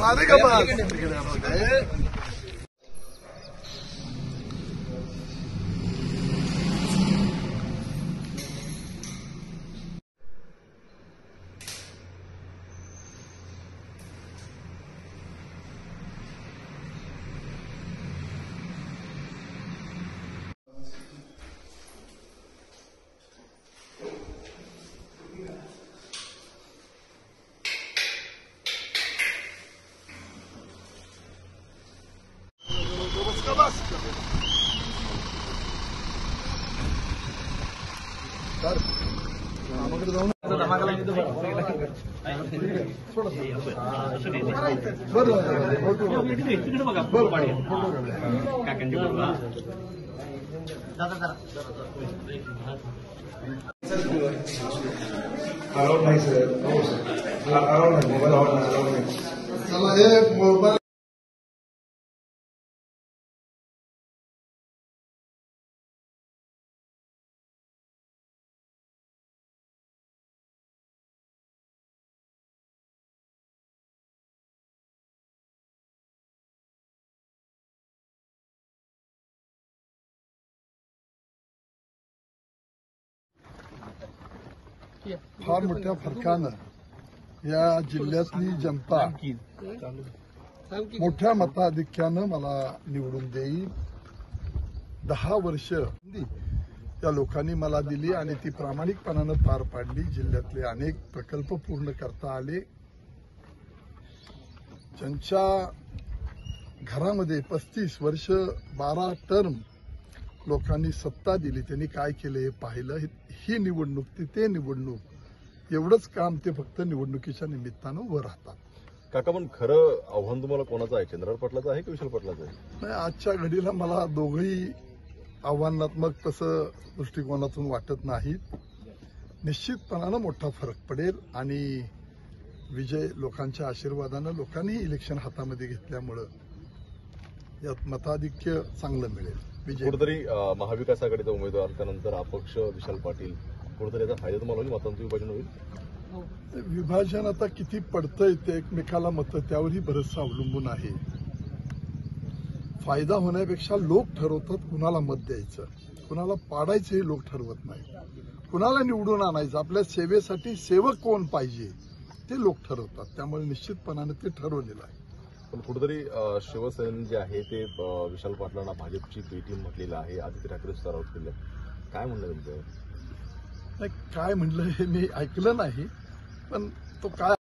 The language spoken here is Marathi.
सारे का बात अलाउड नाही सर. हो सर, अलाउड नाही. मोबाईल अलाउड नाही. चला हे मोबाईल फार मोठ्या फरकानं या जिल्ह्यातली जनता मोठ्या मताधिक्यानं मला निवडून देईल. 10 वर्ष या लोकांनी मला दिली आणि ती प्रामाणिकपणानं पार पाडली. जिल्ह्यातले अनेक प्रकल्प पूर्ण करता आले. ज्यांच्या घरामध्ये 35 वर्ष 12 टर्म लोकांनी सत्ता दिली, त्यांनी काय केलं हे पाहिलं. ही निवडणूक ते निवडणूक एवढंच काम ते फक्त निवडणुकीच्या निमित्तानं उभं राहतात. काका, पण खरं आव्हान तुम्हाला कोणाचं आहे? चंद्रकांत पाटलाचं आहे की विशाल पाटलाचं आहे? नाही, आजच्या घडीला मला दोघंही आव्हानात्मक तसं दृष्टिकोनातून वाटत नाहीत. निश्चितपणानं मोठा फरक पडेल आणि विजय लोकांच्या आशीर्वादानं, लोकांनीही इलेक्शन हातामध्ये घेतल्यामुळं यात मताधिक्य चांगलं मिळेल. कुठेतरी महाविकास आघाडीचा उमेदवार, त्यानंतर अपक्ष विशाल पाटील, कुठेतरी याचा फायदा तुम्हाला होईल? मतांचं विभाजन होईल? विभाजन आता किती पडतंय ते एकमेकाला मतं त्यावरही बरंचसं अवलंबून आहे. फायदा होण्यापेक्षा लोक ठरवतात कुणाला मत द्यायचं, कुणाला पाडायचं हे लोक ठरवत नाही. कुणाला निवडून आणायचं, आपल्या सेवेसाठी सेवक कोण पाहिजे ते लोक ठरवतात. त्यामुळे निश्चितपणाने ते ठरवलेलं आहे. पण कुठेतरी शिवसेना जे आहे ते विशाल पाटलांना भाजपची पेटी म्हटलेलं आहे. आदित्य ठाकरे स्तरावर केलं, काय म्हणलं तुमचं? काय म्हणलं हे मी ऐकलं नाही, पण तो काय